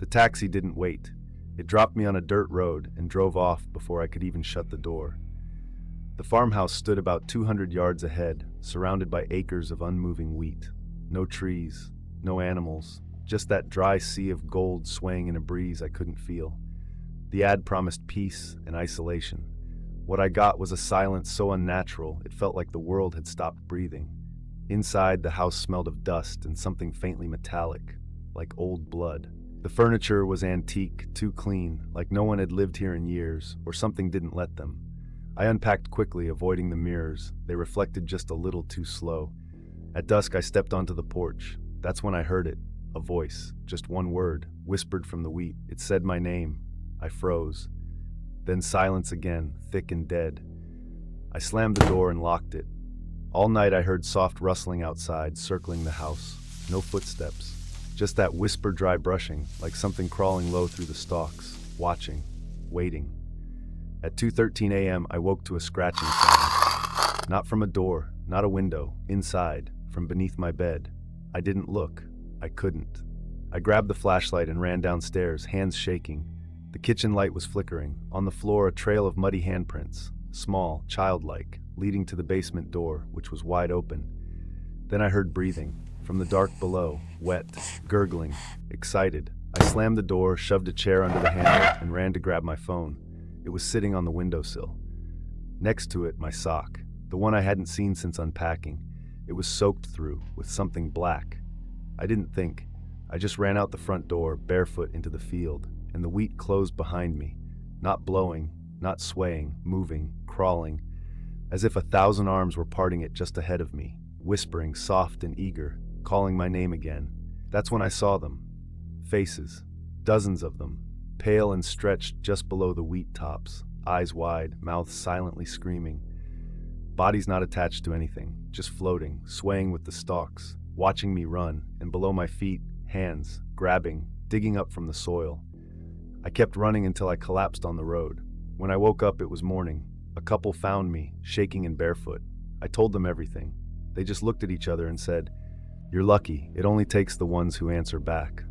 The taxi didn't wait. It dropped me on a dirt road and drove off before I could even shut the door. The farmhouse stood about 200 yards ahead, surrounded by acres of unmoving wheat. No trees, no animals, just that dry sea of gold swaying in a breeze I couldn't feel. The ad promised peace and isolation. What I got was a silence so unnatural it felt like the world had stopped breathing. Inside, the house smelled of dust and something faintly metallic, like old blood. The furniture was antique, too clean, like no one had lived here in years, or something didn't let them. I unpacked quickly, avoiding the mirrors. They reflected just a little too slow. At dusk, I stepped onto the porch. That's when I heard it, a voice, just one word, whispered from the wheat. It said my name. I froze. Then silence again, thick and dead. I slammed the door and locked it. All night I heard soft rustling outside, circling the house. No footsteps. Just that whisper dry brushing, like something crawling low through the stalks, watching, waiting. At 2:13 a.m. I woke to a scratching sound. Not from a door, not a window, inside, from beneath my bed. I didn't look. I couldn't. I grabbed the flashlight and ran downstairs, hands shaking. The kitchen light was flickering. On the floor, a trail of muddy handprints, small, childlike, leading to the basement door, which was wide open. Then I heard breathing. From the dark below, wet, gurgling, excited. I slammed the door, shoved a chair under the handle, and ran to grab my phone. It was sitting on the windowsill. Next to it, my sock, the one I hadn't seen since unpacking. It was soaked through with something black. I didn't think. I just ran out the front door, barefoot into the field, and the wheat closed behind me, not blowing, not swaying, moving, crawling, as if 1,000 arms were parting it just ahead of me, whispering, soft and eager, calling my name again. That's when I saw them. Faces. Dozens of them. Pale and stretched just below the wheat tops. Eyes wide, mouths silently screaming. Bodies not attached to anything, just floating, swaying with the stalks, watching me run, and below my feet, hands, grabbing, digging up from the soil. I kept running until I collapsed on the road. When I woke up, it was morning. A couple found me, shaking and barefoot. I told them everything. They just looked at each other and said, "You're lucky. It only takes the ones who answer back."